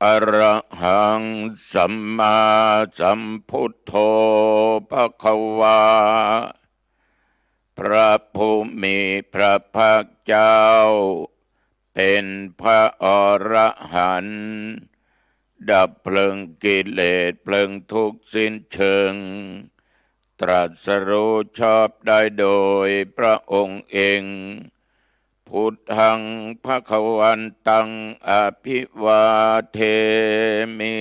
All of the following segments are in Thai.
อะระหังสัมมาสัมพุทโธภควาพระผู้มีพระภาคเจ้าเป็นพระอรหันต์ดับเพลิงกิเลสเพลิงทุกข์สิ้นเชิงตรัสรู้ชอบได้โดยพระองค์เองพุทธังภควันตังอภิวาเทมิ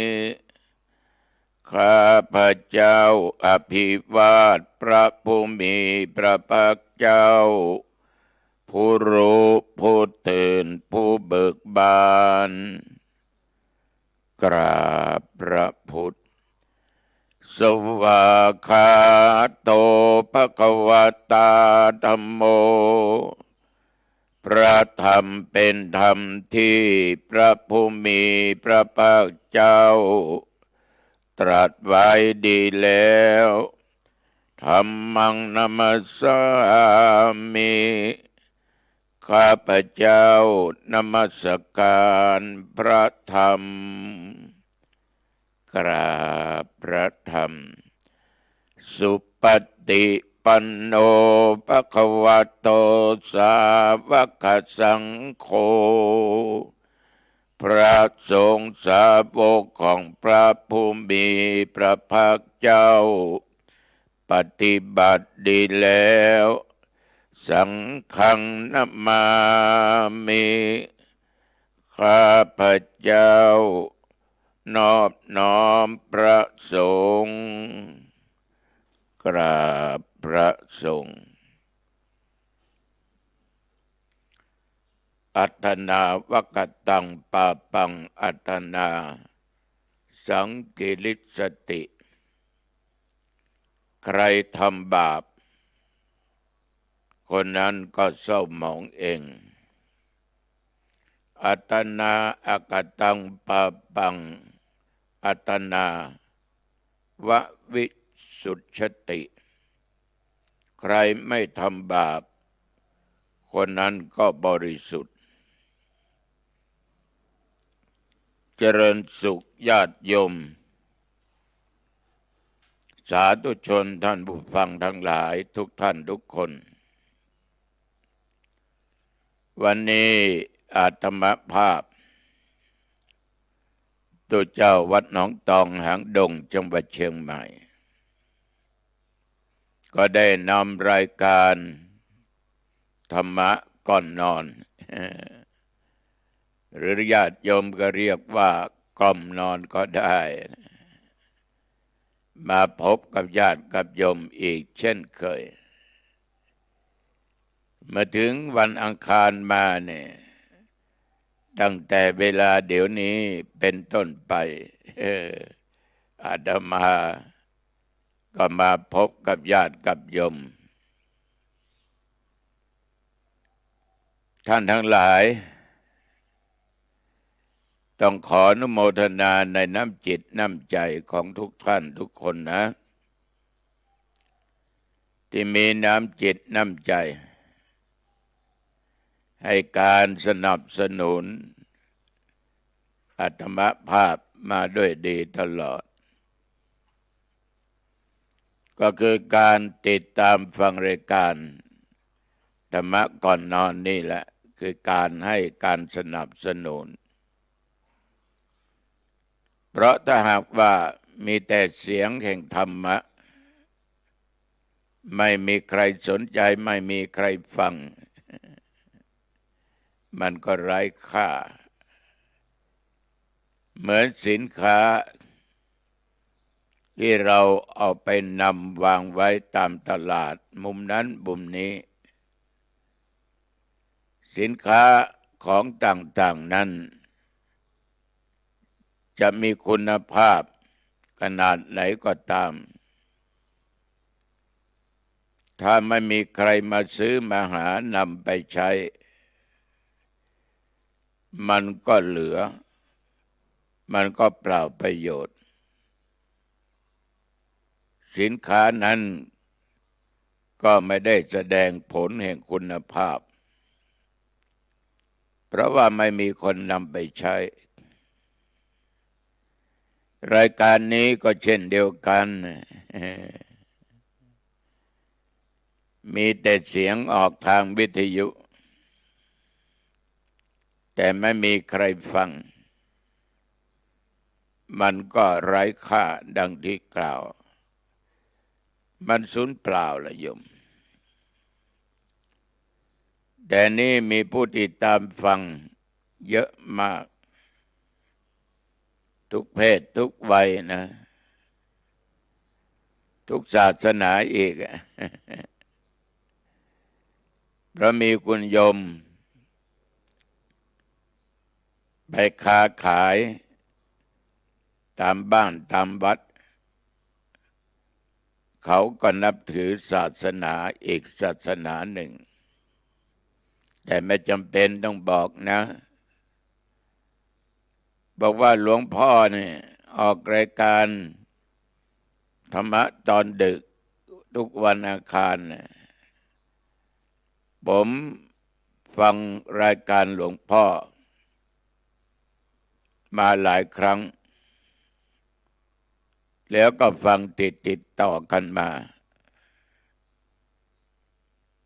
ข้าพระเจ้าอภิวาทพระผู้มีพระภาคเจ้าผู้รู้ผู้ตื่นผู้เบิกบานกราบพระพุทธสวากขาโตภควตาธัมโมพระธรรมเป็นธรรมที่พระผู้มีพระภาคเจ้าตรัสไว้ดีแล้วธัมมังนัมสสามิข้าพเจ้านมัสการพระธรรมกราบพระธรรมสุปฏิปันโนภควโตสาวกสังโฆพระสงฆ์สาวกของพระผู้มีพระภาคเจ้าปฏิบัติดีแล้วสังฆังนัมมามิข้าพเจ้านอบน้อมพระสงฆ์กราบพระสงฆ์อัตถนาวกตังปาปังอัตถนาสังกิริสติใครทำบาปคนนั้นก็เศร้าหมองเองอัตตนาอกตังปาปังอัตตนาววิสุทธติใครไม่ทำบาปคนนั้นก็บริสุทธิ์เจริญสุขญาติโยมสาธุชนท่านผู้ฟังทั้งหลายทุกท่านทุกคนวันนี้อาตมาภาพตัวเจ้าวัดหนองตองหางดงจังหวัดเชียงใหม่ก็ได้นำรายการธรรมะก่อนนอนหรือญาติโยมก็เรียกว่ากล่อมนอนก็ได้มาพบกับญาติกับโยมอีกเช่นเคยมาถึงวันอังคารมาเนี่ยตั้งแต่เวลาเดี๋ยวนี้เป็นต้นไปอาตมาก็มาพบกับญาติกับโยมท่านทั้งหลายต้องขออนุโมทนาในน้ำจิตน้ำใจของทุกท่านทุกคนนะที่มีน้ำจิตน้ำใจให้การสนับสนุนอาตมาภาพมาด้วยดีตลอดก็คือการติดตามฟังรายการธรรมะก่อนนอนนี่แหละคือการให้การสนับสนุนเพราะถ้าหากว่ามีแต่เสียงแห่งธรรมะไม่มีใครสนใจไม่มีใครฟังมันก็ไร้ค่าเหมือนสินค้าที่เราเอาไปนำวางไว้ตามตลาดมุมนั้นมุมนี้สินค้าของต่างๆนั้นจะมีคุณภาพขนาดไหนก็ตามถ้าไม่มีใครมาซื้อมาหานำไปใช้มันก็เหลือมันก็เปล่าประโยชน์สินค้านั้นก็ไม่ได้แสดงผลแห่งคุณภาพเพราะว่าไม่มีคนนำไปใช้ รายการนี้ก็เช่นเดียวกันมีแต่เสียงออกทางวิทยุแต่ไม่มีใครฟังมันก็ไร้ค่าดังที่กล่าวมันสูญเปล่าละโยมแต่นี่มีผู้ติดตามฟังเยอะมากทุกเพศทุกวัยนะทุกศาสนาอีกเพราะมีคุณโยมไปค้าขายตามบ้านตามวัดเขาก็นับถือศาสนาอีกศาสนาหนึ่งแต่ไม่จำเป็นต้องบอกนะบอกว่าหลวงพ่อเนี่ยออกรายการธรรมะตอนดึกทุกวันอังคารผมฟังรายการหลวงพ่อมาหลายครั้งแล้วก็ฟังติดต่อกันมา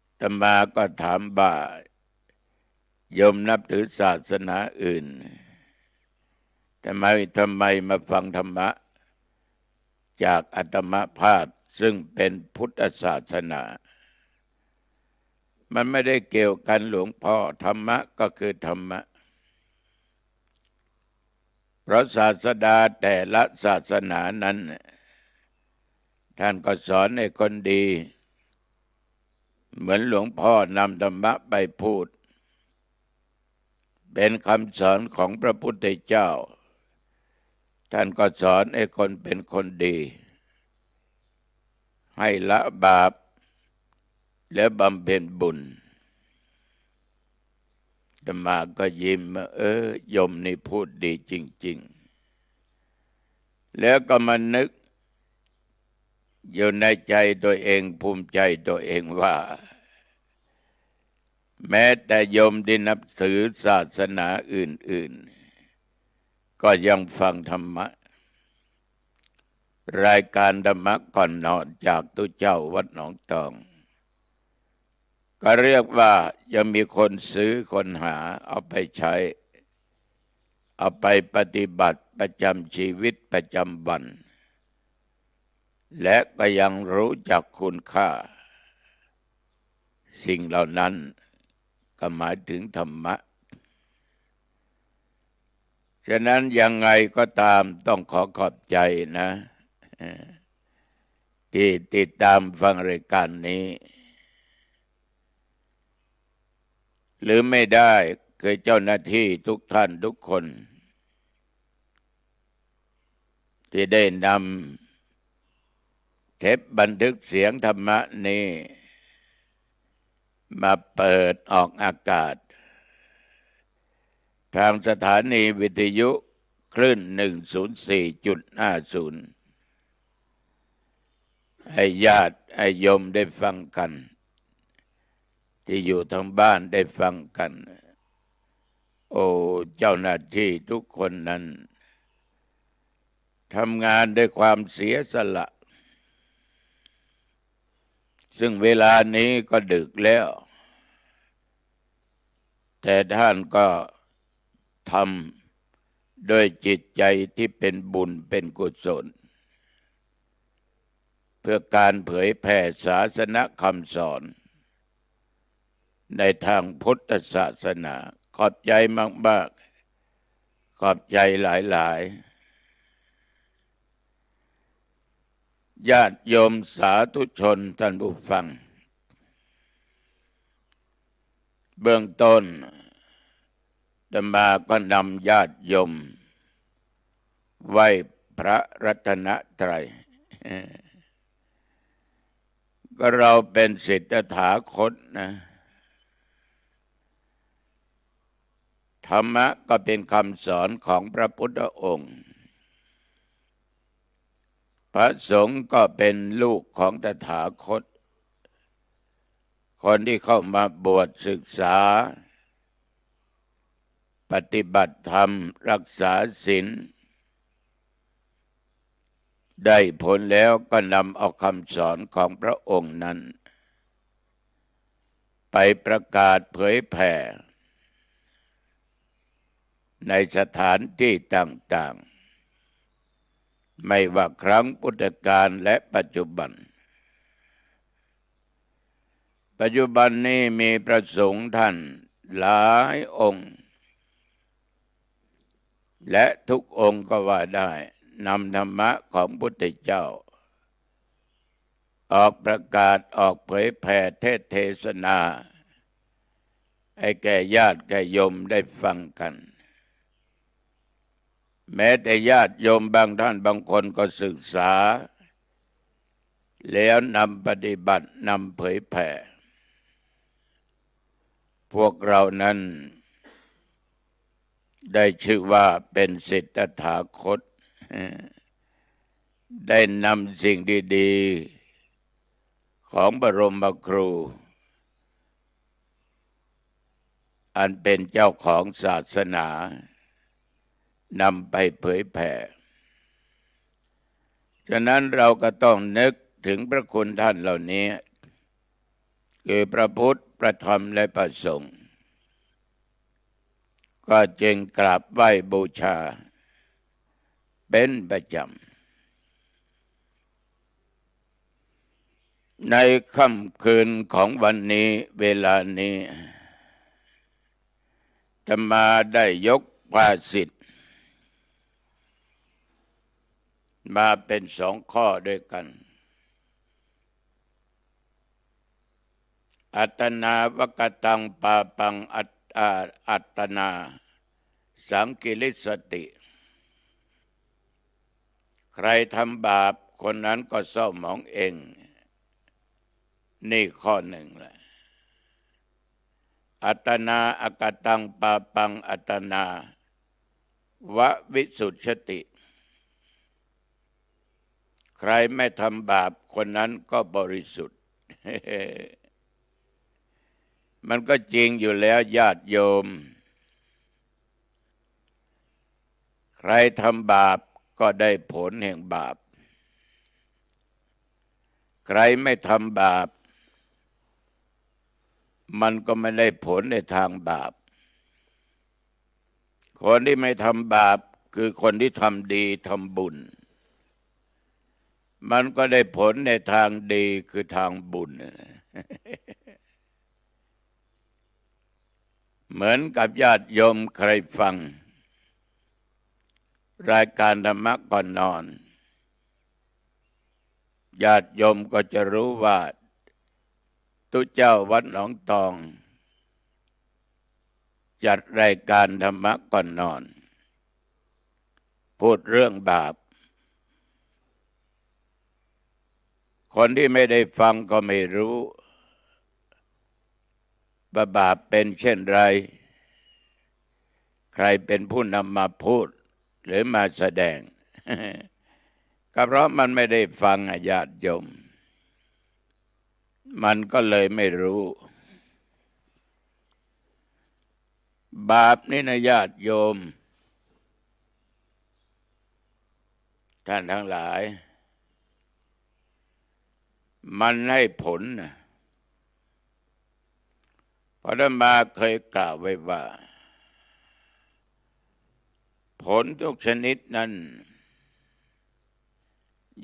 อาตมาก็ถามว่าโยมนับถือศาสนาอื่นทำไมมาฟังธรรมะจากอาตมาภาพซึ่งเป็นพุทธศาสนามันไม่ได้เกี่ยวกันหลวงพ่อธรรมะก็คือธรรมะเพราะศาสดาแต่ละศาสนานั้นท่านก็สอนให้คนดีเหมือนหลวงพ่อนำธรรมะไปพูดเป็นคำสอนของพระพุทธเจ้าท่านก็สอนให้คนเป็นคนดีให้ละบาปและบำเพ็ญบุญอาตมาก็ยิ้มโยมนี่พูดดีจริงๆแล้วก็มานึกอยู่ในใจตัวเองภูมิใจตัวเองว่าแม้แต่โยมที่นับถือศาสนาอื่นๆก็ยังฟังธรรมะรายการธรรมะก่อนนอนจากตู้เจ้าวัดหนองตองก็เรียกว่ายังมีคนซื้อคนหาเอาไปใช้เอาไปปฏิบัติประจำชีวิตประจำวันและก็ยังรู้จักคุณค่าสิ่งเหล่านั้นก็หมายถึงธรรมะฉะนั้นยังไงก็ตามต้องขอบใจนะที่ติดตามฟังรายการนี้หรือไม่ได้คือเจ้าหน้าที่ทุกท่านทุกคนที่ได้นำเทปบันทึกเสียงธรรมะนี้มาเปิดออกอากาศทางสถานีวิทยุคลื่น 104.50 ให้ญาติให้โยมได้ฟังกันที่อยู่ทางบ้านได้ฟังกันโอ้เจ้าหน้าที่ทุกคนนั้นทำงานด้วยความเสียสละซึ่งเวลานี้ก็ดึกแล้วแต่ท่านก็ทำโดยจิตใจที่เป็นบุญเป็นกุศลเพื่อการเผยแผ่ศาสนคำสอนในทางพุทธศาสนาขอบใจมากๆขอบใจหลายๆญาติโยมสาธุชนท่านผู้ฟังเบื้องต้นอาตมาก็นำญาติโยมไหว้พระรัตนตรัยก็เราเป็นศิษย์ตถาคตนะธรรมะก็เป็นคำสอนของพระพุทธองค์พระสงฆ์ก็เป็นลูกของตถาคตคนที่เข้ามาบวชศึกษาปฏิบัติธรรมรักษาศีล ได้ผลแล้วก็นำเอาคำสอนของพระองค์นั้นไปประกาศเผยแผ่ในสถานที่ต่างๆไม่ว่าครั้งพุทธกาลและปัจจุบันนี้มีพระสงฆ์ท่านหลายองค์และทุกองค์ก็ว่าได้นำธรรมะของพุทธเจ้าออกประกาศออกเผยแผ่เทศนาให้แก่ญาติแก่โยมได้ฟังกันแม้แต่ญาติโยมบางท่านบางคนก็ศึกษาแล้วนำปฏิบัตินำเผยแผ่พวกเรานั้นได้ชื่อว่าเป็นศิษย์ตถาคตได้นำสิ่งดีๆของบรมครูอันเป็นเจ้าของศาสนานำไปเผยแผ่ฉะนั้นเราก็ต้องนึกถึงพระคุณท่านเหล่านี้คือพระพุทธพระธรรมและพระสงฆ์ก็จึงกราบไหว้บูชาเป็นประจำในค่ำคืนของวันนี้เวลานี้จะมาได้ยกภาษิตมาเป็น2 ข้อด้วยกันอัตนาวกตังปาปังอัตนาสังกิริสติใครทำบาปคนนั้นก็เศร้าหมองเองนี่ข้อหนึ่งแหละอัตนาอกตังปาปังอัตนาววิสุทธิติใครไม่ทำบาปคนนั้นก็บริสุทธิ์ มันก็จริงอยู่แล้วญาติโยมใครทำบาปก็ได้ผลแห่งบาปใครไม่ทำบาปมันก็ไม่ได้ผลในทางบาปคนที่ไม่ทำบาปคือคนที่ทำดีทำบุญมันก็ได้ผลในทางดีคือทางบุญ เหมือนกับญาติโยมใครฟังรายการธรรมะก่อนนอนญาติโยมก็จะรู้ว่าตุเจ้าวัดหนองตองจัดรายการธรรมะก่อนนอนพูดเรื่องบาปคนที่ไม่ได้ฟังก็ไม่รู้ว่าบาปเป็นเช่นไรใครเป็นผู้นำมาพูดหรือมาแสดง ก็เพราะมันไม่ได้ฟังญาติโยมมันก็เลยไม่รู้บาปนี่นะญาติโยมท่านทั้งหลายมันให้ผลนะพระธรรมาเคยกล่าวไว้ว่าผลทุกชนิดนั้น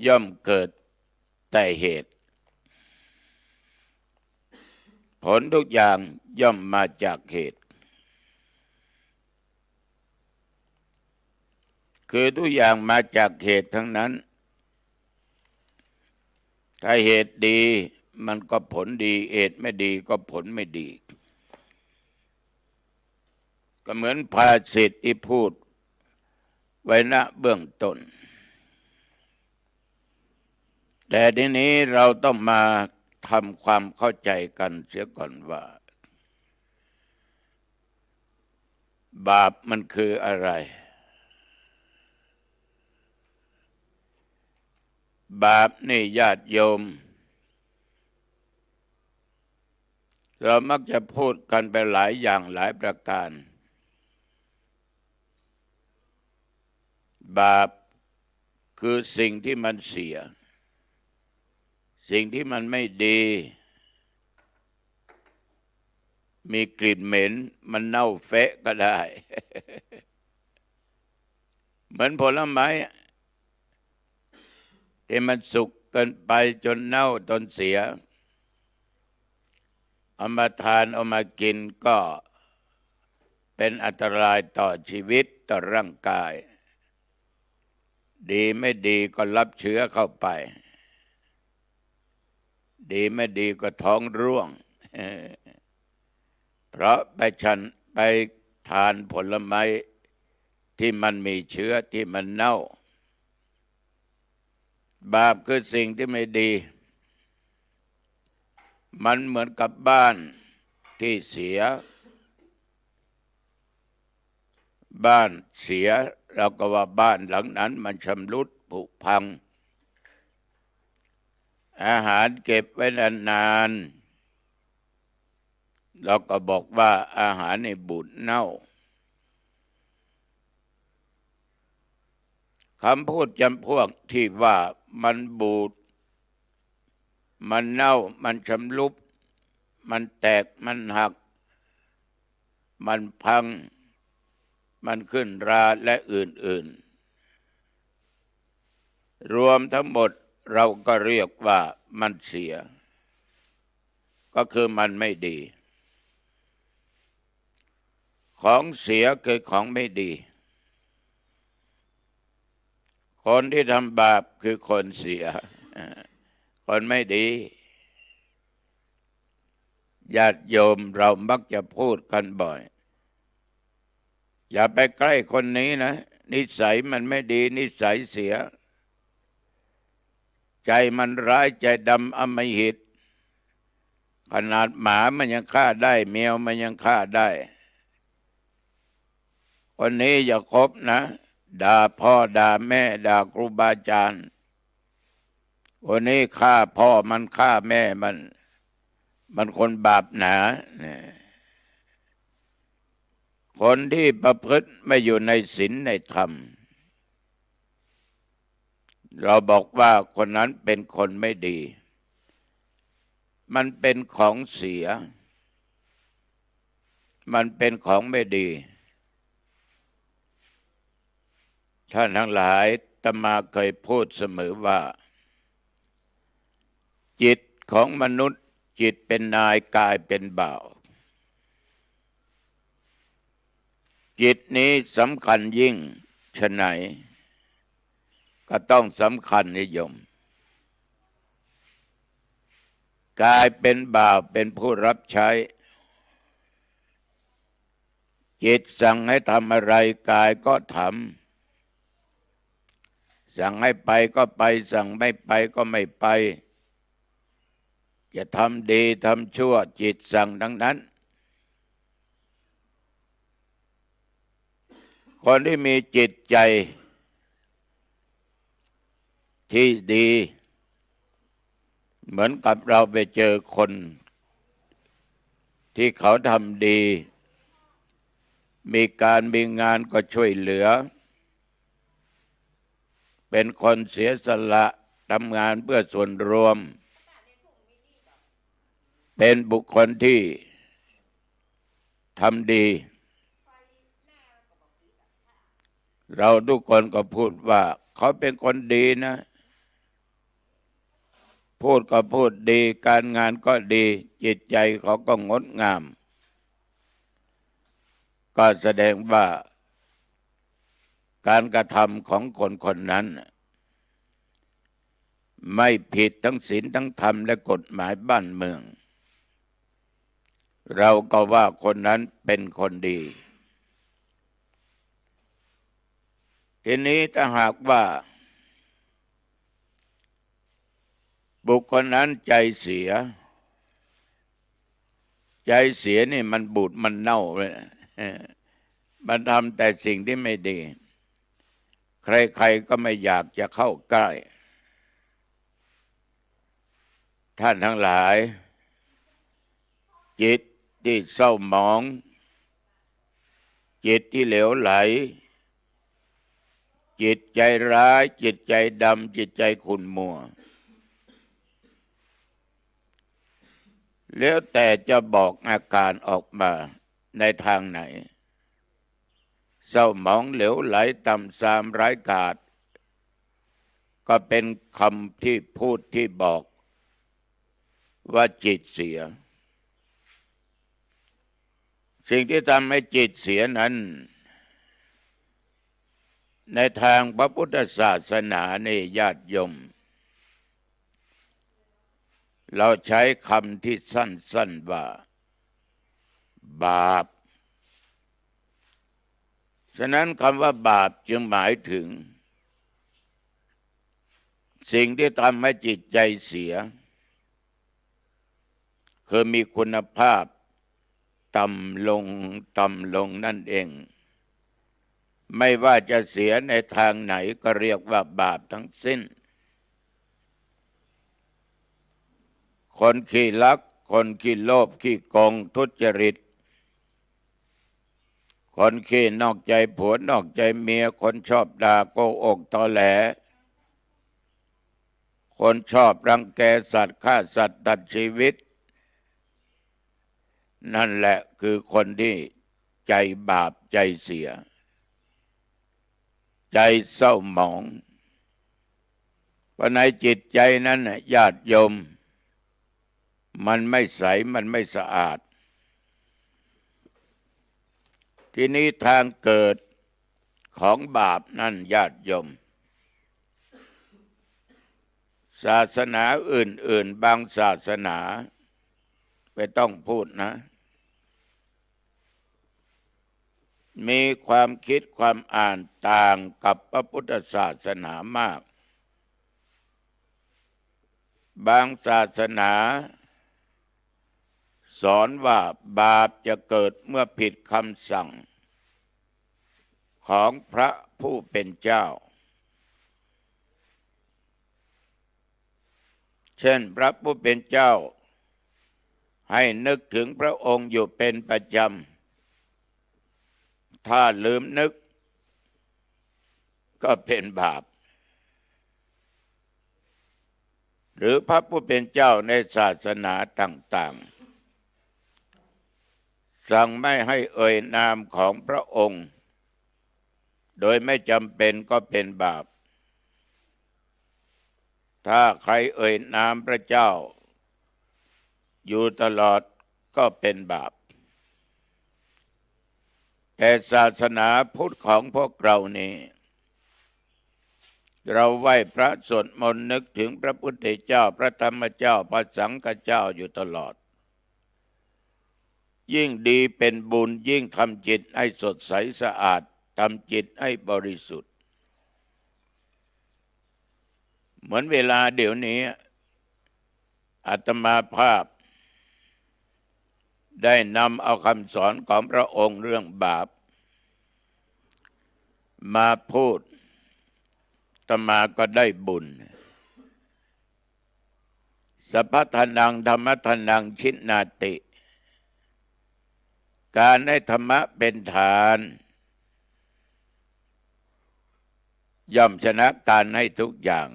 ย่อมเกิดแต่เหตุผลทุกอย่างย่อมมาจากเหตุคือทุกอย่างมาจากเหตุทั้งนั้นถ้าเหตุดีมันก็ผลดีเหตุไม่ดีก็ผลไม่ดีก็เหมือนภาษิตที่พูดไว้ณเบื้องต้นแต่ทีนี้เราต้องมาทำความเข้าใจกันเสียก่อนว่าบาปมันคืออะไรบาปนี่ญาติโยมเรามักจะพูดกันไปหลายอย่างหลายประการบาปค คือสิ่งที่มันเสียสิ่งที่มันไม่ดีมีกลิ่นเหม็นมันเน่าเฟะก็ได้ เหมือนผลไม้ที่มันสุกเกินไปจนเน่าจนเสียเอามาทานเอามากินก็เป็นอันตรายต่อชีวิตต่อร่างกายดีไม่ดีก็รับเชื้อเข้าไปดีไม่ดีก็ท้องร่วง เพราะไปทานผลไม้ที่มันมีเชื้อที่มันเน่าบาปคือสิ่งที่ไม่ดีมันเหมือนกับบ้านที่เสียเราก็ว่าบ้านหลังนั้นมันชำรุดผุพังอาหารเก็บไว้นานๆเราก็บอกว่าอาหารนี่บูดเน่าคำพูดจำพวกที่ว่ามันบูดมันเน่ามันชำรุดมันแตกมันหักมันพังมันขึ้นราและอื่นๆรวมทั้งหมดเราก็เรียกว่ามันเสียก็คือมันไม่ดีของเสียคือของไม่ดีคนที่ทำบาปคือคนเสียคนไม่ดีญาติโยมเรามักจะพูดกันบ่อยอย่าไปใกล้คนนี้นะนิสัยมันไม่ดีนิสัยเสียใจมันร้ายใจดำอำมหิตขนาดหมามันยังฆ่าได้แมวมันยังฆ่าได้คนนี้อย่าคบนะด่าพ่อด่าแม่ด่าครูบาอาจารย์คนนี้ฆ่าพ่อมันฆ่าแม่มันคนบาปหนาเนี่ยคนที่ประพฤติไม่อยู่ในศีลในธรรมเราบอกว่าคนนั้นเป็นคนไม่ดีมันเป็นของเสียมันเป็นของไม่ดีท่านทั้งหลายอาตมาเคยพูดเสมอว่าจิตของมนุษย์จิตเป็นนายกายเป็นบ่าวจิตนี้สำคัญยิ่งฉะไหนก็ต้องสำคัญนิยมกายเป็นบ่าวเป็นผู้รับใช้จิตสั่งให้ทำอะไรกายก็ทำสั่งให้ไปก็ไปสั่งไม่ไปก็ไม่ไปจะทำดีทำชั่วจิตสั่งทั้งนั้นคนที่มีจิตใจที่ดีเหมือนกับเราไปเจอคนที่เขาทำดีมีการมีงานก็ช่วยเหลือเป็นคนเสียสละทำงานเพื่อส่วนรวมเป็นบุคคลที่ทำดีเราทุกคนก็พูดว่าเขาเป็นคนดีนะพูดก็พูดดีการงานก็ดีจิตใจเขาก็งดงามก็แสดงว่าการกระทำของคนคนนั้นไม่ผิดทั้งศีลทั้งธรรมและกฎหมายบ้านเมืองเราก็ว่าคนนั้นเป็นคนดีทีนี้ถ้าหากว่าบุคคลนั้นใจเสียนี่มันบูดมันเน่าเลยมันทำแต่สิ่งที่ไม่ดีใครๆก็ไม่อยากจะเข้าใกล้ท่านทั้งหลายจิตที่เศร้าหมองจิตที่เหลวไหล จิตใจร้ายจิตใจดำจิตใจขุ่นมัวแล้วแต่จะบอกอาการออกมาในทางไหนเศร้าหมองเหลวไหลต่ำทรามร้ายกาจก็เป็นคำที่พูดที่บอกว่าจิตเสียสิ่งที่ทำให้จิตเสียนั้นในทางพระพุทธศาสนานี่ญาติโยมเราใช้คำที่สั้นๆว่าบาปฉะนั้นคำว่าบาปจึงหมายถึงสิ่งที่ทำให้จิตใจเสียคือมีคุณภาพต่ำลงนั่นเองไม่ว่าจะเสียในทางไหนก็เรียกว่าบาปทั้งสิ้นคนขี้ลักคนขี้โลภขี้โกงทุจริตคนขี้นอกใจผัวนอกใจเมียคนชอบด่าโกหกตอแหลคนชอบรังแกสัตว์ฆ่าสัตว์ตัดชีวิตนั่นแหละคือคนที่ใจบาปใจเสียใจเศร้าหมองเพราะในจิตใจนั้นญาติโยมมันไม่ใสมันไม่สะอาดทีนี้ทางเกิดของบาปนั่นญาติโยมศาสนาอื่นๆบางศาสนาไม่ต้องพูดนะมีความคิดความอ่านต่างกับพระพุทธศาสนามากบางศาสนาสอนว่าบาปจะเกิดเมื่อผิดคำสั่งของพระผู้เป็นเจ้าเช่นพระผู้เป็นเจ้าให้นึกถึงพระองค์อยู่เป็นประจำถ้าลืมนึกก็เป็นบาปหรือพระผู้เป็นเจ้าในศาสนาต่างๆสั่งไม่ให้เอ่ยนามของพระองค์โดยไม่จำเป็นก็เป็นบาปถ้าใครเอ่ยนามพระเจ้าอยู่ตลอดก็เป็นบาปแต่ศาสนาพุทธของพวกเรานี่เราไหว้พระสวดมนต์นึกถึงพระพุทธเจ้าพระธรรมเจ้าพระสังฆเจ้าอยู่ตลอดยิ่งดีเป็นบุญยิ่งทำจิตให้สดใสสะอาดทำจิตให้บริสุทธิ์เหมือนเวลาเดี๋ยวนี้อาตมาภาพได้นำเอาคำสอนของพระองค์เรื่องบาปมาพูดอาตมาก็ได้บุญสัพพทานังธรรมทานังชินาติการให้ธรรมะเป็นฐานย่อมชนะการให้ทุกอย่าง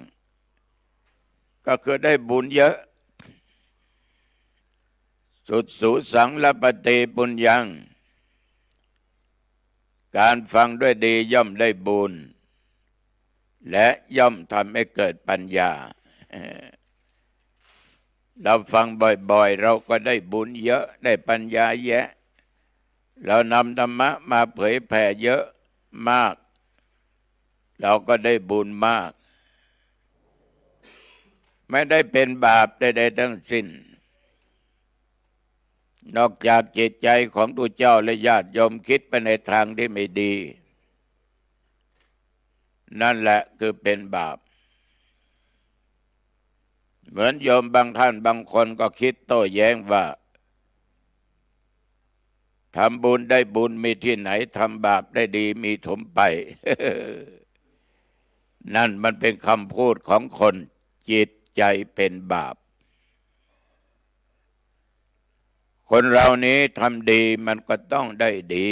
ก็คือได้บุญเยอะสุดสูสังละปฏิปุญญังการฟังด้วยดีย่อมได้บุญและย่อมทำให้เกิดปัญญาเราฟังบ่อยๆเราก็ได้บุญเยอะได้ปัญญาแยะเรานำธรรมะมาเผยแผ่เยอะมากเราก็ได้บุญมากไม่ได้เป็นบาปใดๆทั้งสิ้นนอกจากจิตใจของตัวเจ้าและญาติโยมคิดไปในทางที่ไม่ดีนั่นแหละคือเป็นบาปเหมือนโยมบางท่านบางคนก็คิดโต้แย้งว่าทำบุญได้บุญมีที่ไหนทำบาปได้ดีมีถมไป นั่นมันเป็นคำพูดของคนจิตใจเป็นบาปคนเรานี้ทำดีมันก็ต้องได้ดี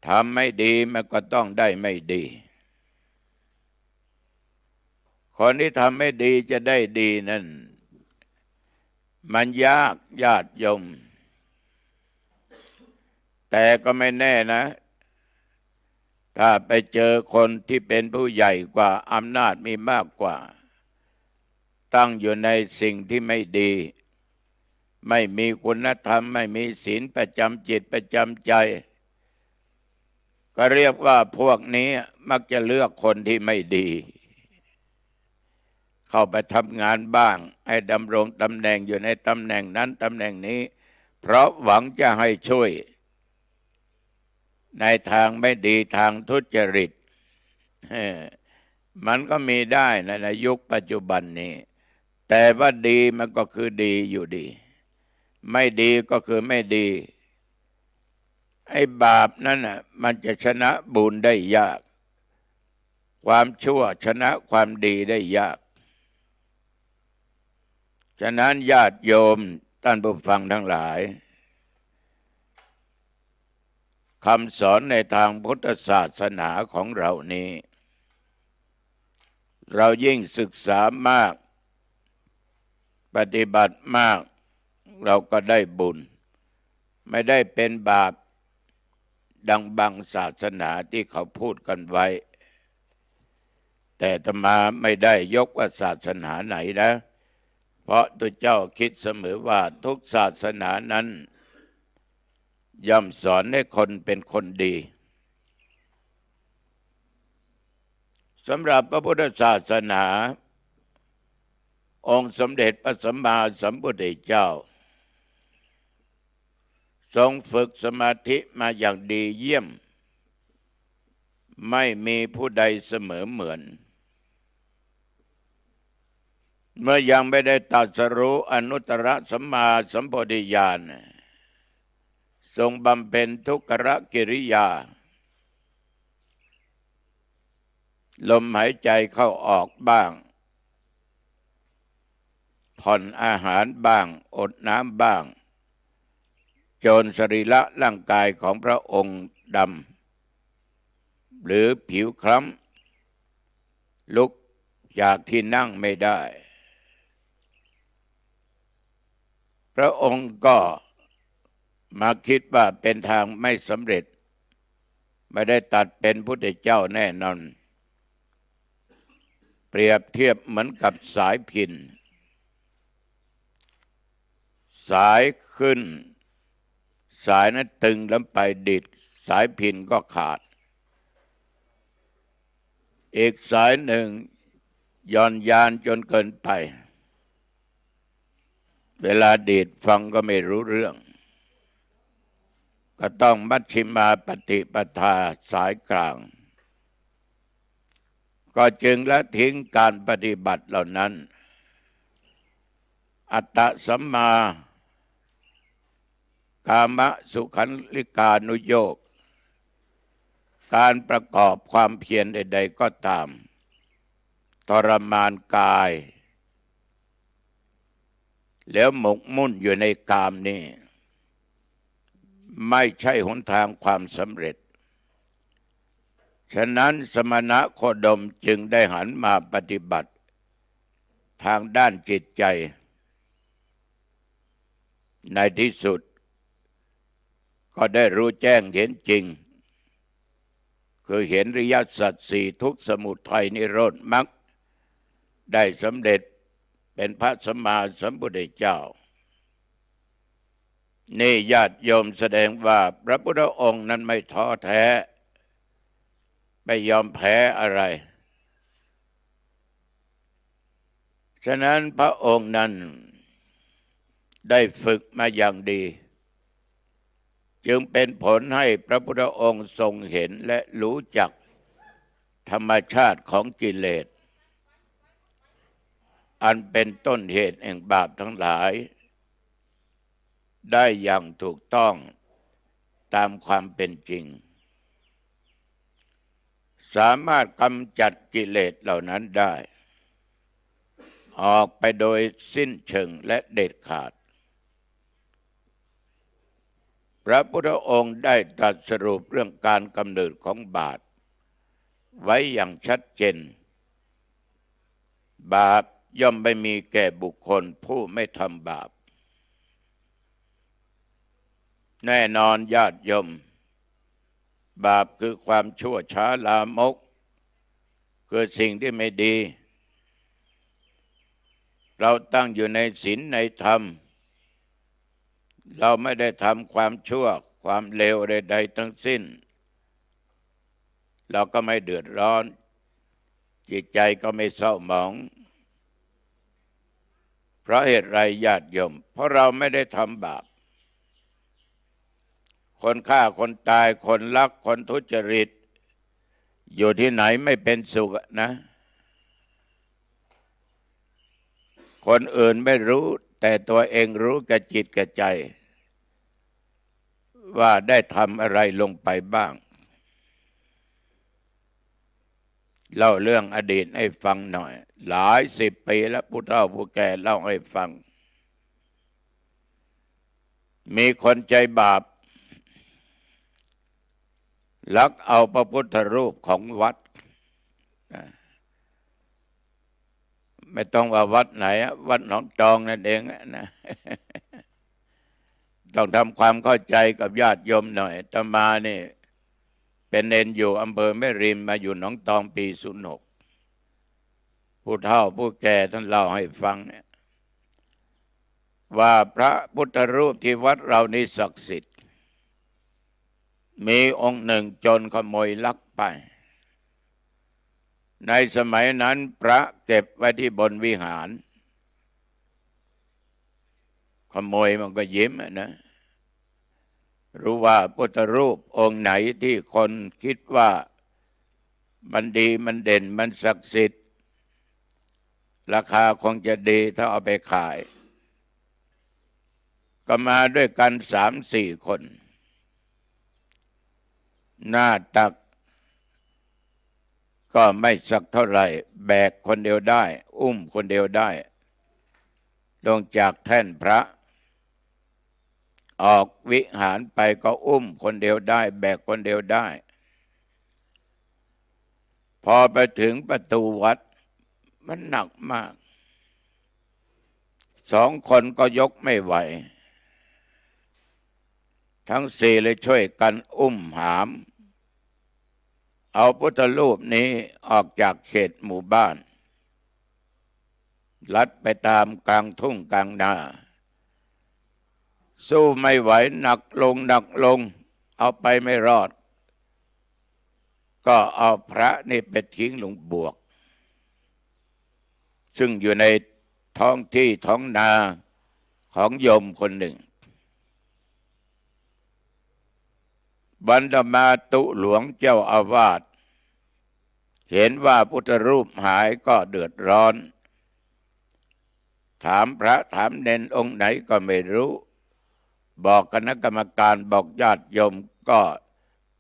ทำไม่ดีมันก็ต้องได้ไม่ดีคนที่ทำไม่ดีจะได้ดีนั่นมันยากญาติโยมแต่ก็ไม่แน่นะถ้าไปเจอคนที่เป็นผู้ใหญ่กว่าอำนาจมีมากกว่าตั้งอยู่ในสิ่งที่ไม่ดีไม่มีคุณธรรมไม่มีศีลประจำจิตประจำใจก็เรียกว่าพวกนี้มักจะเลือกคนที่ไม่ดีเข้าไปทำงานบ้างให้ดำรงตำแหน่งอยู่ในตำแหน่งนั้นตำแหน่งนี้เพราะหวังจะให้ช่วยในทางไม่ดีทางทุจริตมันก็มีได้ในยุคปัจจุบันนี้แต่ว่าดีมันก็คือดีอยู่ดีไม่ดีก็คือไม่ดีไอ้บาปนั่นน่ะมันจะชนะบุญได้ยากความชั่วชนะความดีได้ยากฉะนั้นญาติโยมท่านผู้ฟังทั้งหลายคำสอนในทางพุทธศาสนาของเรานี้เรายิ่งศึกษามากปฏิบัติมากเราก็ได้บุญไม่ได้เป็นบาปดังบางศาสนาที่เขาพูดกันไว้แต่อาตมาไม่ได้ยกว่าศาสนาไหนนะเพราะตัวเจ้าคิดเสมอว่าทุกศาสนานั้นย่อมสอนให้คนเป็นคนดีสำหรับพระพุทธศาสนาองค์สมเด็จพระสัมมาสัมพุทธเจ้าทรงฝึกสมาธิมาอย่างดีเยี่ยมไม่มีผู้ใดเสมอเหมือนเมื่อยังไม่ได้ตรัสรู้อนุตตรสัมมาสัมโพธิญาณทรงบำเพ็ญทุกขกิริยาลมหายใจเข้าออกบ้างผ่อนอาหารบ้างอดน้ำบ้างจนสรีระร่างกายของพระองค์ดำหรือผิวคล้ำลุกจากที่นั่งไม่ได้พระองค์ก็มาคิดว่าเป็นทางไม่สำเร็จไม่ได้ตัดเป็นพุทธเจ้าแน่นอนเปรียบเทียบเหมือนกับสายพิณสายขึ้นสายนั้นตึงแล้วไปดิดสายพิณก็ขาดอีกสายหนึ่งย่อนยานจนเกินไปเวลาดีดฟังก็ไม่รู้เรื่องก็ต้องมัชฌิมาปฏิปทาสายกลางก็จึงละทิ้งการปฏิบัติเหล่านั้นอัตตสัมมากามสุขันลิกานุโยคการประกอบความเพียรใดๆก็ตามทรมานกายแล้วหมกมุ่นอยู่ในกามนี้ไม่ใช่หนทางความสำเร็จฉะนั้นสมณะโคดมจึงได้หันมาปฏิบัติทางด้านจิตใจในที่สุดก็ได้รู้แจ้งเห็นจริงคือเห็นอริยสัจสี่ทุกข์สมุทัยนิโรธมรรคได้สำเร็จเป็นพระสัมมาสัมพุทธเจ้านี่ญาติโยมแสดงว่าพระพุทธองค์นั้นไม่ท้อแท้ไม่ยอมแพ้อะไรฉะนั้นพระองค์นั้นได้ฝึกมาอย่างดีจึงเป็นผลให้พระพุทธองค์ทรงเห็นและรู้จักธรรมชาติของกิเลสอันเป็นต้นเหตุแห่งบาปทั้งหลายได้อย่างถูกต้องตามความเป็นจริงสามารถกำจัดกิเลสเหล่านั้นได้ออกไปโดยสิ้นเชิงและเด็ดขาด พระพุทธองค์ได้ตรัสสรุปเรื่องการกำเนิดของบาปไว้อย่างชัดเจนบาปย่อมไม่มีแก่บุคคลผู้ไม่ทำบาปแน่นอนญาติโยมบาปคือความชั่วช้าลามกคือสิ่งที่ไม่ดีเราตั้งอยู่ในศีลในธรรมเราไม่ได้ทำความชั่วความเลวใดๆทั้งสิ้นเราก็ไม่เดือดร้อนจิตใจก็ไม่เศร้าหมองเพราะเหตุไรญาติโยมเพราะเราไม่ได้ทำบาปคนฆ่าคนตายคนลักคนทุจริตอยู่ที่ไหนไม่เป็นสุขนะคนอื่นไม่รู้แต่ตัวเองรู้กับจิตกับใจว่าได้ทำอะไรลงไปบ้างเล่าเรื่องอดีตให้ฟังหน่อยหลายสิบปีแล้วผู้เฒ่าผู้แก่เล่าให้ฟังมีคนใจบาปลักเอาพระพุทธรูปของวัดไม่ต้องว่าวัดไหนวัดหนองจองนั่นเองนะต้องทำความเข้าใจกับญาติโยมหน่อยอาตมานี่เป็นเนนอยู่อำเภอแม่ริมมาอยู่หนองตองปี06ผู้เฒ่าผู้แก่ท่านเล่าให้ฟังเนี่ยว่าพระพุทธรูปที่วัดเรานี่ศักดิ์สิทธิ์มีองค์หนึ่งโจรขโมยลักไปในสมัยนั้นพระเก็บไว้ที่บนวิหารขโมยมันก็ยิ้มนะรู้ว่าพุทธรูปองค์ไหนที่คนคิดว่ามันดีมันเด่นมันศักดิ์สิทธิ์ราคาคงจะดีถ้าเอาไปขายก็มาด้วยกัน3-4 คนหน้าตักก็ไม่สักเท่าไหร่แบกคนเดียวได้อุ้มคนเดียวได้ลงจากแท่นพระออกวิหารไปก็อุ้มคนเดียวได้แบกคนเดียวได้พอไปถึงประตูวัดมันหนักมาก2 คนก็ยกไม่ไหวทั้ง4เลยช่วยกันอุ้มหามเอาพุทธรูปนี้ออกจากเขตหมู่บ้านลัดไปตามกลางทุ่งกลางนาสู้ไม่ไหวหนักลงเอาไปไม่รอดก็เอาพระนี่ไปทิ้งลงบวกซึ่งอยู่ในท้องที่ท้องนาของโยมคนหนึ่งบรรดามาตุหลวงเจ้าอาวาสเห็นว่าพุทธรูปหายก็เดือดร้อนถามพระถามเนนองค์ไหนก็ไม่รู้บอกคณะกรรมการบอกญาติโยมก็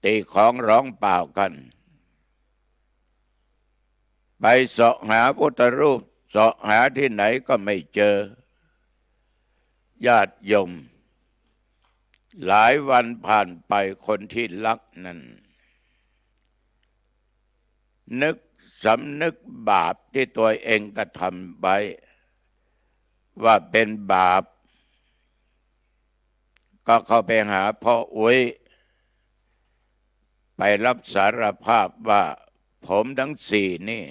ตีของร้องเปล่ากันไปเสาะหาพุทธรูปเสาะหาที่ไหนก็ไม่เจอญาติโยมหลายวันผ่านไปคนที่ลักนั้นนึกสำนึกบาปที่ตัวเองกระทำไว้ว่าเป็นบาปก็เข้าไปหาพ่ออุ้ยไปรับสารภาพว่าผมทั้ง4นี่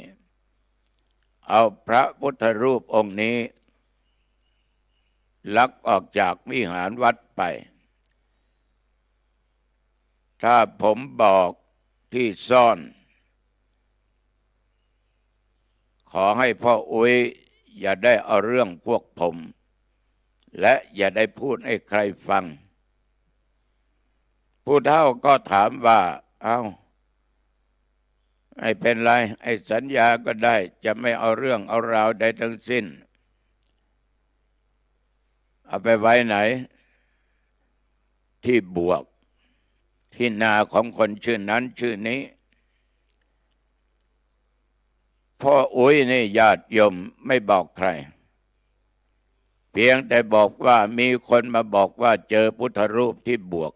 เอาพระพุทธรูปองค์นี้ลักออกจากวิหารวัดไปถ้าผมบอกที่ซ่อนขอให้พ่ออุ้ยอย่าได้เอาเรื่องพวกผมและอย่าได้พูดให้ใครฟังผู้เฒ่าก็ถามว่าไม่เป็นไรไอ้สัญญาก็ได้จะไม่เอาเรื่องเอาราวใดทั้งสิ้นเอาไปไว้ไหนที่บวกที่นาของคนชื่อนั้นชื่อนี้พ่ออุ้ยนี่ญาติโยมไม่บอกใครเพียงแต่บอกว่ามีคนมาบอกว่าเจอพุทธรูปที่บวก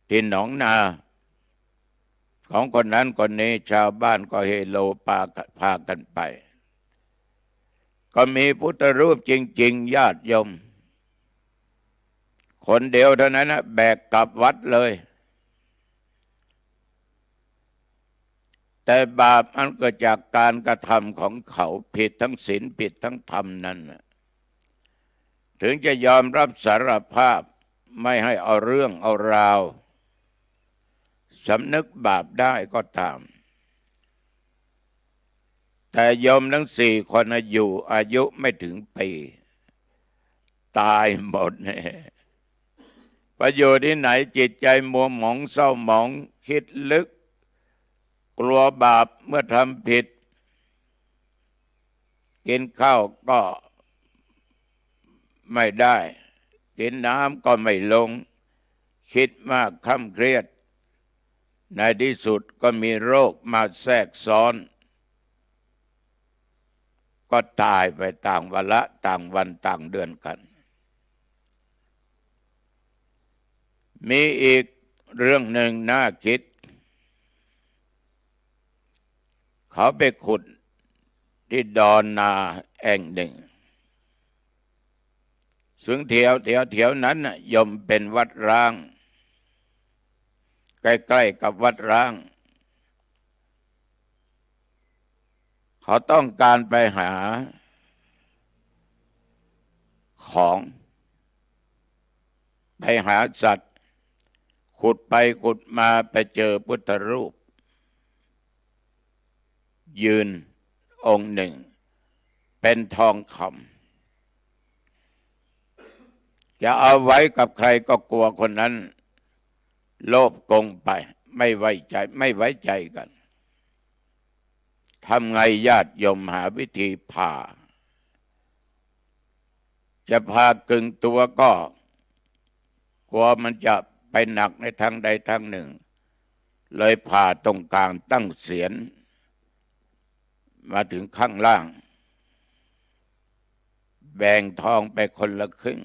ที่หนองนาของคนนั้นคนนี้ชาวบ้านก็เฮโลพากันไปก็มีพุทธรูปจริงๆญาติโยมคนเดียวเท่านั้นนะแบกกลับวัดเลยแต่บาปอันเกิดจากการกระทำของเขาผิดทั้งศีลผิดทั้งธรรมนั้นถึงจะยอมรับสารภาพไม่ให้เอาเรื่องเอาราวสำนึกบาปได้ก็ตามแต่โยมทั้ง4 คนอยู่อายุไม่ถึงปีตายหมดเนี่ยประโยชน์ที่ไหนจิตใจมัวหมองเศร้าหมองคิดลึกกลัวบาปเมื่อทำผิดกินข้าวก็ไม่ได้กินน้ำก็ไม่ลงคิดมากคร่ำเครียดในที่สุดก็มีโรคมาแทรกซ้อนก็ตายไปต่างวาระต่างวันต่างเดือนกันมีอีกเรื่องหนึ่งน่าคิดเขาไปขุดที่ดอนนาแห่งหนึ่งซึ่งแถวนั้นย่อมเป็นวัดร้างใกล้ๆกับวัดร้างเขาต้องการไปหาของไปหาสัตว์ขุดไปขุดมาไปเจอพุทธรูปยืนองค์หนึ่งเป็นทองคำจะเอาไว้กับใครก็กลัวคนนั้นโลภโกงไปไม่ไว้ใจกันทำไงญาติโยมหาวิธีพาจะพากึ่งตัวก็กลัวมันจะไปหนักในทางใดทางหนึ่งเลยผ่าตรงกลางตั้งเศียรมาถึงข้างล่างแบ่งทองไปคนละครึ่ง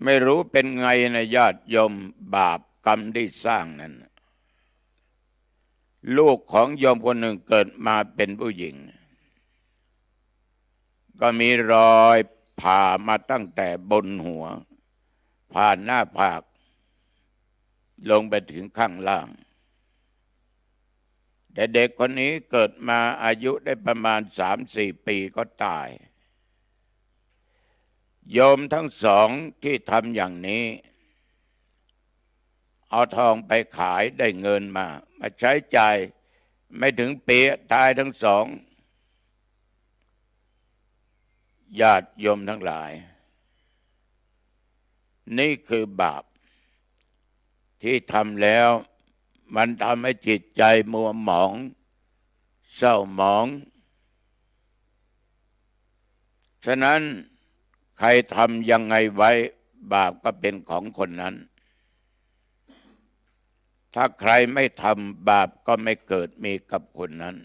ไม่รู้เป็นไงนะญาติโยมบาปกรรมที่สร้างนั้นลูกของโยมคนหนึ่งเกิดมาเป็นผู้หญิงก็มีรอยผ่ามาตั้งแต่บนหัวผ่านหน้าผากลงไปถึงข้างล่างแต่เด็กคนนี้เกิดมาอายุได้ประมาณ 3-4 ปีก็ตายโยมทั้ง2ที่ทำอย่างนี้เอาทองไปขายได้เงินมาใช้จ่ายไม่ถึงปีตายทั้ง2ญาติโยมทั้งหลายนี่คือบาปที่ทำแล้วมันทำให้จิตใจมัวหมองเศร้าหมองฉะนั้นใครทำยังไงไว้บาปก็เป็นของคนนั้นถ้าใครไม่ทำบาปก็ไม่เกิดมีกับคนนั้น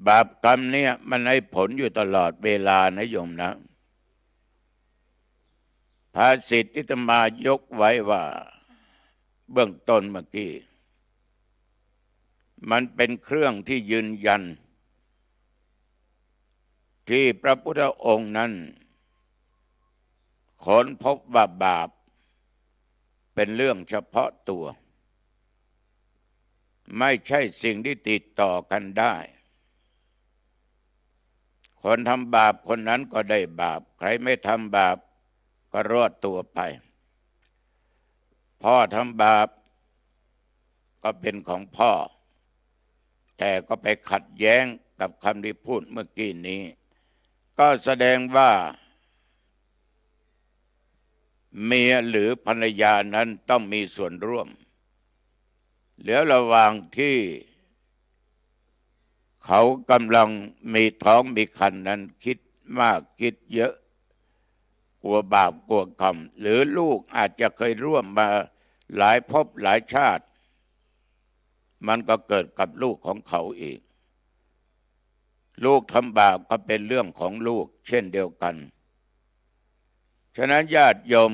บาปกรรมเนี่ยมันให้ผลอยู่ตลอดเวลานะโยมนะภาษิตที่อาตมายกไว้ว่าเบื้องต้นเมื่อกี้มันเป็นเครื่องที่ยืนยันที่พระพุทธองค์นั้นค้นพบว่าบาปเป็นเรื่องเฉพาะตัวไม่ใช่สิ่งที่ติดต่อกันได้คนทำบาปคนนั้นก็ได้บาปใครไม่ทำบาปก็รอดตัวไปพ่อทำบาปก็เป็นของพ่อแต่ก็ไปขัดแย้งกับคำที่พูดเมื่อกี้นี้ก็แสดงว่าเมียหรือภรรยานั้นต้องมีส่วนร่วมแล้วระหว่างที่เขากำลังมีท้องมีครรภ์นั้นคิดมากคิดเยอะกลัวบาปกลัวกรรมหรือลูกอาจจะเคยร่วมมาหลายภพหลายชาติมันก็เกิดกับลูกของเขาอีกลูกทำบาปก็เป็นเรื่องของลูกเช่นเดียวกันฉะนั้นญาติโยม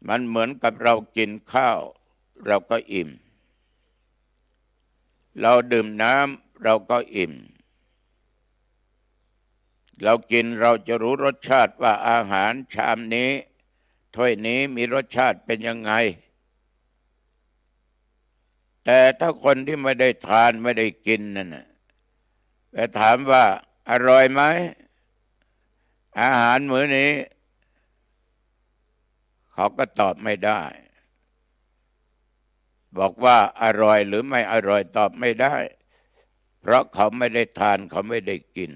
มันเหมือนกับเรากินข้าวเราก็อิ่มเราดื่มน้ำเราก็อิ่มเรากินเราจะรู้รสชาติว่าอาหารชามนี้ถ้วยนี้มีรสชาติเป็นยังไงแต่ถ้าคนที่ไม่ได้ทานไม่ได้กินนั่นน่ะไปถามว่าอร่อยไหมอาหารมื้อนี้เขาก็ตอบไม่ได้บอกว่าอร่อยหรือไม่อร่อยตอบไม่ได้เพราะเขาไม่ได้ทานเขาไม่ได้กิน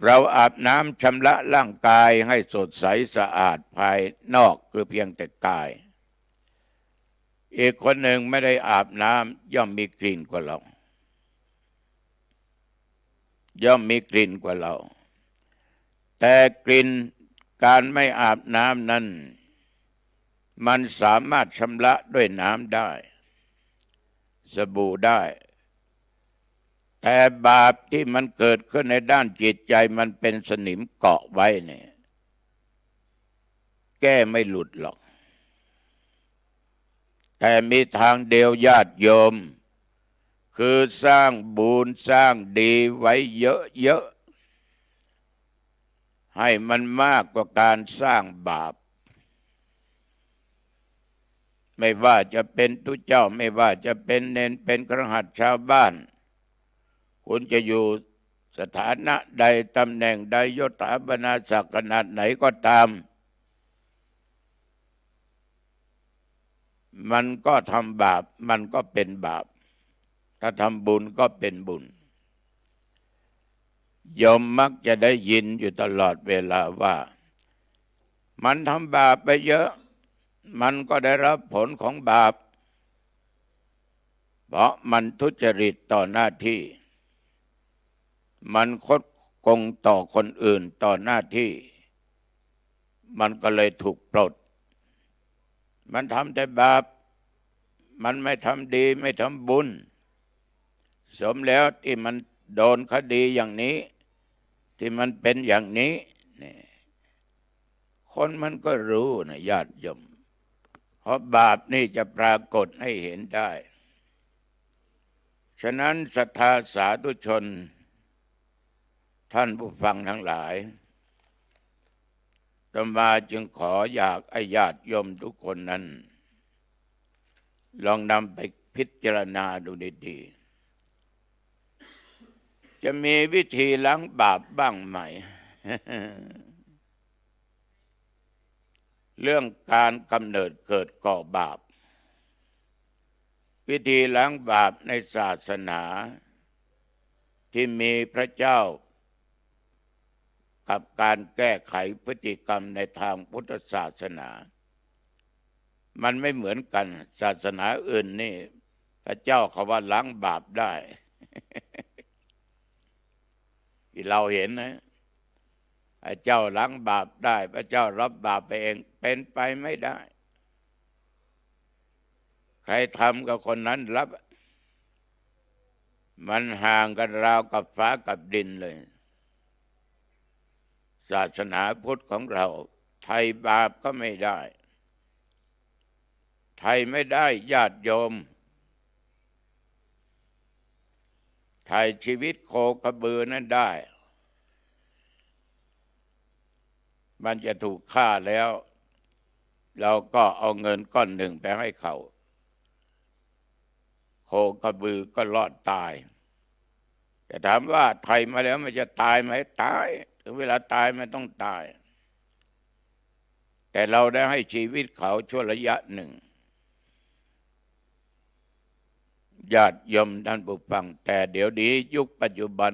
เราอาบน้ำชำระร่างกายให้สดใสสะอาดภายนอกคือเพียงแต่กายอีกคนหนึ่งไม่ได้อาบน้ำย่อมมีกลิ่นกว่าเราย่อมมีกลิ่นกว่าเราแต่กลิ่นการไม่อาบน้ำนั้นมันสามารถชำระด้วยน้ำได้สบู่ได้แต่บาปที่มันเกิดขึ้นในด้านจิตใจมันเป็นสนิมเกาะไว้เนี่ยแก้ไม่หลุดหรอกแต่มีทางเดียวญาติโยมคือสร้างบุญสร้างดีไว้เยอะๆให้มันมากกว่าการสร้างบาปไม่ว่าจะเป็นทุเจ้าไม่ว่าจะเป็นเนนเป็นคฤหัสถ์ชาวบ้านคุณจะอยู่สถานะใดตำแหน่งใดยศถาบรรดาศักดิ์ขนาดไหนก็ตามมันก็ทำบาปมันก็เป็นบาปถ้าทำบุญก็เป็นบุญโยมมักจะได้ยินอยู่ตลอดเวลาว่ามันทำบาปไปเยอะมันก็ได้รับผลของบาปเพราะมันทุจริตต่อหน้าที่มันคดโกงต่อคนอื่นต่อหน้าที่มันก็เลยถูกปลดมันทำแต่บาปมันไม่ทำดีไม่ทำบุญสมแล้วที่มันโดนคดีอย่างนี้ที่มันเป็นอย่างนี้นี่คนมันก็รู้นะญาติโยมเพราะบาปนี่จะปรากฏให้เห็นได้ฉะนั้นศรัทธาสาธุชนท่านผู้ฟังทั้งหลายอาตมาจึงขออยากให้ญาติโยมทุกคนนั้นลองนำไปพิจารณาดูดีๆจะมีวิธีล้างบาปบ้างไหม เรื่องการกำเนิดเกิดก่อบาปวิธีล้างบาปในศาสนาที่มีพระเจ้ากับการแก้ไขพฤติกรรมในทางพุทธศาสนามันไม่เหมือนกันศาสนาอื่นนี่พระเจ้าเขาว่าล้างบาปได้ ที่เราเห็นนะพระเจ้าล้างบาปได้พระเจ้ารับบาปไปเองเป็นไปไม่ได้ใครทำกับคนนั้นรับมันห่างกันราวกับฟ้ากับดินเลยศาสนาพุทธของเราไถ่บาปก็ไม่ได้ไถ่ไม่ได้ญาติโยมไถ่ชีวิตโคกระบือนั้นได้มันจะถูกฆ่าแล้วเราก็เอาเงินก้อนหนึ่งไปให้เขาโคกระบือก็รอดตายแต่ถามว่าไถ่มาแล้วมันจะตายไหมตายถึงเวลาตายมันต้องตายแต่เราได้ให้ชีวิตเขาชั่วระยะหนึ่งญาติโยมท่านผู้ฟังแต่เดี๋ยวนี้ยุคปัจจุบัน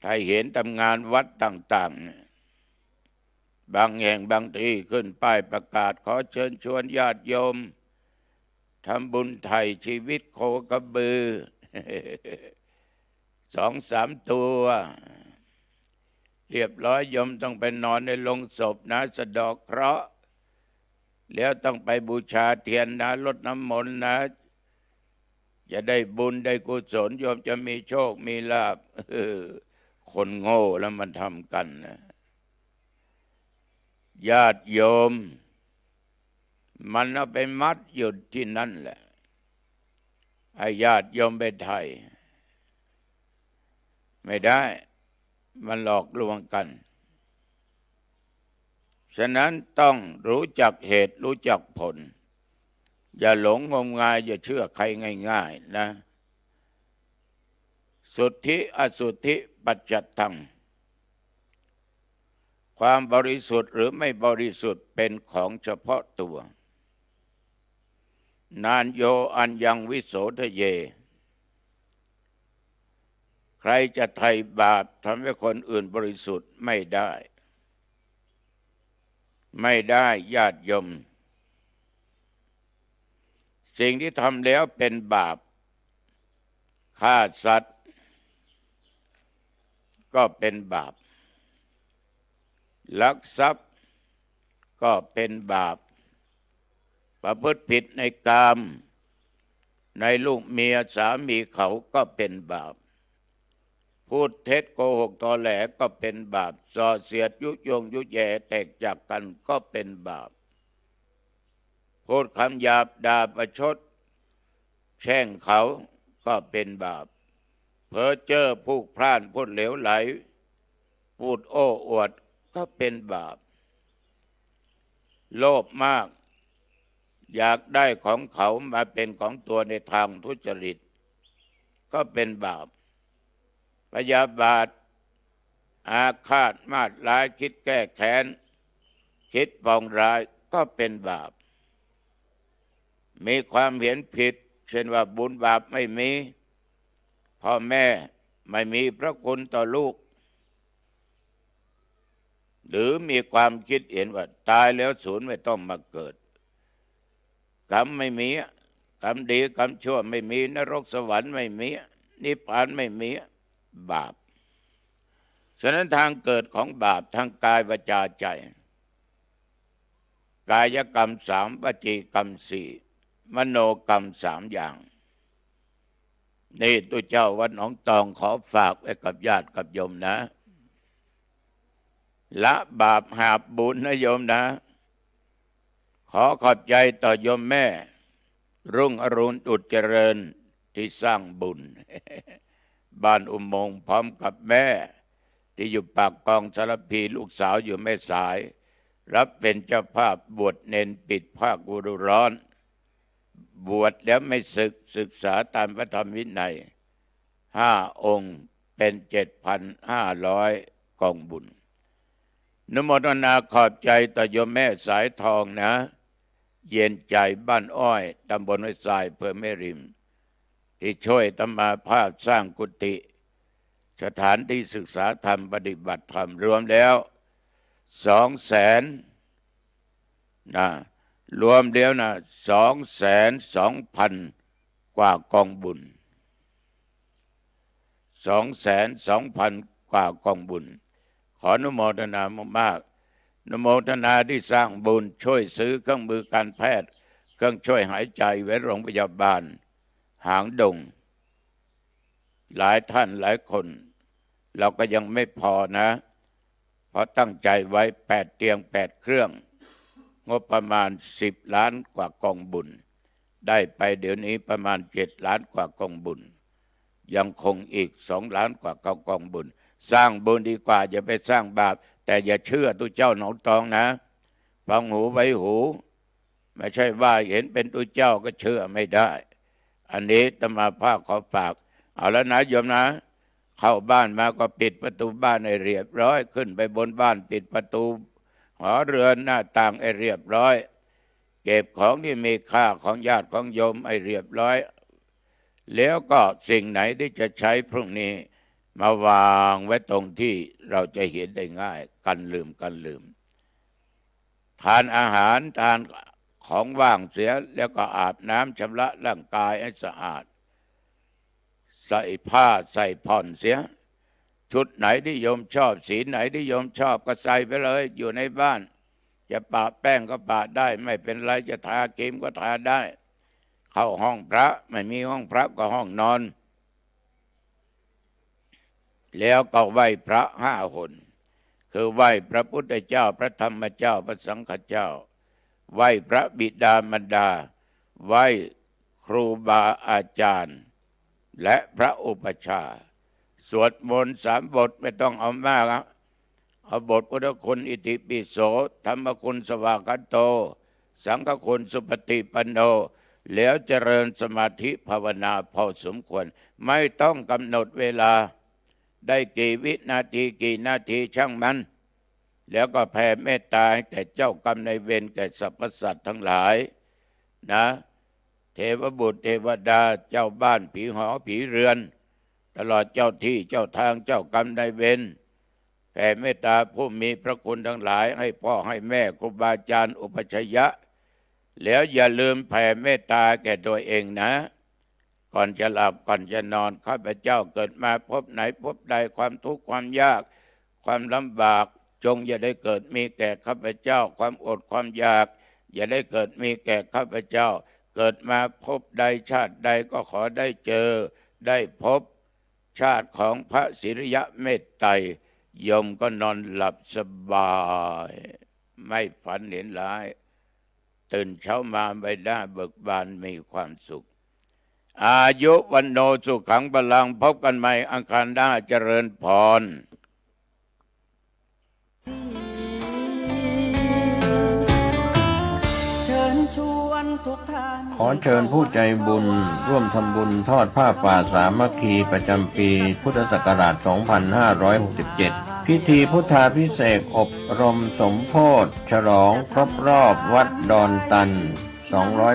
ถ้าเห็นทำงานวัดต่างๆบางแห่งบางที่ขึ้นป้ายประกาศขอเชิญชวนญาติโยมทำบุญไถ่ชีวิตโคกระบือ 2-3 ตัวเรียบร้อยโยมต้องไปนอนในโลงศพนะสะเดาะเคราะห์แล้วต้องไปบูชาเทียนนะรดน้ำมนต์นะจะได้บุญได้กุศลโยมจะมีโชคมีลาภคนโง่แล้วมันทำกันนะ ญาติโยมมันเอาไปมัดหยุดที่นั่นแหละให้ญาติโยมไปไทยไม่ได้มันหลอกลวงกันฉะนั้นต้องรู้จักเหตุรู้จักผลอย่าหลงงมงายอย่าเชื่อใครง่ายๆนะสุทธิอสุทธิปัจจัตตังความบริสุทธิ์หรือไม่บริสุทธิ์เป็นของเฉพาะตัวนานโยอัญญังวิโสทะเยใครจะไถ่บาปทำให้คนอื่นบริสุทธิ์ไม่ได้ญาติโยมสิ่งที่ทำแล้วเป็นบาปฆ่าสัตว์ก็เป็นบาปลักทรัพย์ก็เป็นบาปประพฤติผิดในกามในลูกเมียสามีเขาก็เป็นบาปพูดเท็จโกหกตอแหลก็เป็นบาปส่อเสียดยุยงยุแย่แตกจากกันก็เป็นบาปพูดคำหยาบด่าประชดแช่งเขาก็เป็นบาปเพ้อเจ้อพูดพล่านพูดเหลวไหลพูดโอ้อวดก็เป็นบาปโลภมากอยากได้ของเขามาเป็นของตัวในทางทุจริตก็เป็นบาปพยาบาทอาฆาตมาดร้ายคิดแก้แค้นคิดปองร้ายก็เป็นบาปมีความเห็นผิดเช่นว่าบุญบาปไม่มีพ่อแม่ไม่มีพระคุณต่อลูกหรือมีความคิดเห็นว่าตายแล้วศูนย์ไม่ต้องมาเกิดกรรมไม่มีกรรมดีกรรมชั่วไม่มีนรกสวรรค์ไม่มีนิพพานไม่มีบาปฉะนั้นทางเกิดของบาปทางกายวาจาใจกายกรรม3วจีกรรม4มโนกรรม3อย่างนี่ตัวเจ้าวัดหนองตองขอฝากไว้กับญาติกับโยมนะละบาปหาบบุญนะโยมนะขอขอบใจต่อโยมแม่รุ่งอรุณอุดเจริญที่สร้างบุญบ้านอุโมงค์พร้อมกับแม่ที่อยู่ปากกองสารพีลูกสาวอยู่แม่สายรับเป็นเจ้าภาพบวชเน้นปิดภาคฤดูร้อนบวชแล้วไม่ศึกษาตามพระธรรมวินัย5 องค์เป็น 7,500 กองบุญนโมทนาขอบใจต่อโยมแม่สายทองนะเย็นใจบ้านอ้อยตำบลห้วยทรายอำเภอแม่ริมที่ช่วยตมาภาพสร้างกุฏิสถานที่ศึกษาธรรมปฏิบัติธรรมรวมแล้ว200,000นะรวมแล้วนะ202,000 กว่ากองบุญ202,000 กว่ากองบุญขออนุโมทนามากๆอนุโมทนาที่สร้างบุญช่วยซื้อเครื่องมือการแพทย์เครื่องช่วยหายใจไว้โรงพยาบาลหางดงหลายท่านหลายคนเราก็ยังไม่พอนะเพราะตั้งใจไว้8 เตียง 8 เครื่องงบประมาณ10 ล้านกว่ากองบุญได้ไปเดี๋ยวนี้ประมาณ7 ล้านกว่ากองบุญยังคงอีก2 ล้านกว่ากองบุญสร้างบุญดีกว่าอย่าไปสร้างบาปแต่อย่าเชื่อตุเจ้าหนองตองนะฟังหูไว้หูไม่ใช่ว่าเห็นเป็นตุเจ้าก็เชื่อไม่ได้อันนี้ตมาภาคขอฝากเอาแล้วนะโยมนะเข้าบ้านมาก็ปิดประตูบ้านให้เรียบร้อยขึ้นไปบนบ้านปิดประตูหอเรือนหน้าต่างให้เรียบร้อยเก็บของที่มีค่าของญาติของโยมให้เรียบร้อยแล้วก็สิ่งไหนที่จะใช้พรุ่งนี้มาวางไว้ตรงที่เราจะเห็นได้ง่ายกันลืมทานอาหารทานของว่างเสียแล้วก็อาบน้ำชำระร่างกายให้สะอาดใส่ผ้าใส่ผ่อนเสียชุดไหนที่โยมชอบสีไหนที่โยมชอบก็ใส่ไปเลยอยู่ในบ้านจะปะแป้งก็ปะได้ไม่เป็นไรจะทาครีมก็ทาได้เข้าห้องพระไม่มีห้องพระก็ห้องนอนแล้วก็ไหว้พระ5 หน คือไหว้พระพุทธเจ้าพระธรรมเจ้าพระสังฆเจ้าไหว้พระบิดามารดาไหว้ครูบาอาจารย์และพระอุปชฌาย์สวดมนต์3 บทไม่ต้องเอามากเอาบทพุทธคุณอิติปิโสธรรมคุณสวากขาโตสังฆคุณสุปฏิปันโนแล้วเจริญสมาธิภาวนาพอสมควรไม่ต้องกำหนดเวลาได้กี่วินาทีกี่นาทีช่างมันแล้วก็แผ่เมตตาให้แก่เจ้ากรรมนายเวรแก่สรรพสัตว์ทั้งหลายนะเทวบุตรเทวดาเจ้าบ้านผีหอผีเรือนตลอดเจ้าที่เจ้าทางเจ้ากรรมนายเวรแผ่เมตตาผู้มีพระคุณทั้งหลายให้พ่อให้แม่ครูบาอาจารย์อุปัชฌะแล้วอย่าลืมแผ่เมตตาแก่ตัวเองนะก่อนจะหลับก่อนจะนอนข้าพเจ้าเกิดมาพบไหนพบใดความทุกข์ความยากความลำบากจงอย่าได้เกิดมีแก่ข้าพเจ้าความอดความอยากอย่าได้เกิดมีแก่ข้าพเจ้าเกิดมาพบใดชาติใดก็ขอได้เจอได้พบชาติของพระศิริยะเมตไตรโยมก็นอนหลับสบายไม่ฝันเห็นร้ายตื่นเช้ามาใบหน้าเบิกบานมีความสุขอายุวันโนสุขังพลังพบกันใหม่อังคารหน้าเจริญพรขอเชิญผู้ใจบุญร่วมทำบุญทอดผ้าป่าสามัคคีประจำปีพุทธศักราช 2567 พิธีพุทธาภิเษกอบรมสมโภชฉลองครบรอบวัดดอนตัน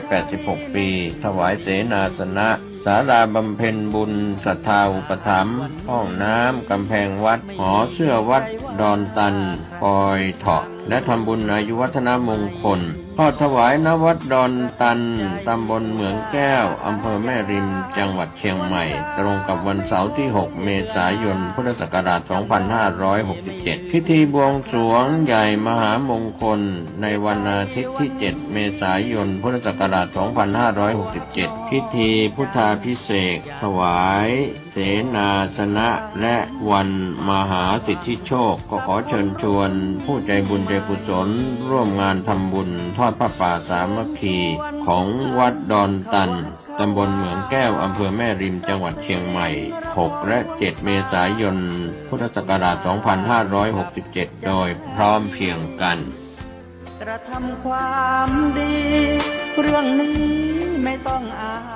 286 ปี ถวายเสนาสนะศาลาบำเพ็ญบุญศรัทธาอุปถัมภ์ห้องน้ำกำแพงวัดหอเสื้อวัดดอนตันปอยเถาะและทำบุญอายุวัฒนมงคลทอดถวายณวัดดอนตันตำบลเหมืองแก้วอำเภอแม่ริมจังหวัดเชียงใหม่ตรงกับวันเสาร์ที่ 6 เมษายน พุทธศักราช 2567 พิธีบวงสรวงใหญ่มหามงคลในวันอาทิตย์ที่ 7 เมษายน พุทธศักราช 2567 พิธีพุทธาภิเษกถวายเสนาสนะและวันมหาสิทธิโชคก็ขอเชิญชวนผู้ใจบุญใจกุศลร่วมงานทำบุญทอดผ้าป่าสามัคคีของวัดดอนตันตำบลเหมืองแก้วอำเภอแม่ริมจังหวัดเชียงใหม่ 6 และ 7 เมษายน พุทธศักราช 2567 โดยพร้อมเพรียงกันกระทำความดีเรื่องนี้ไม่ต้องอาย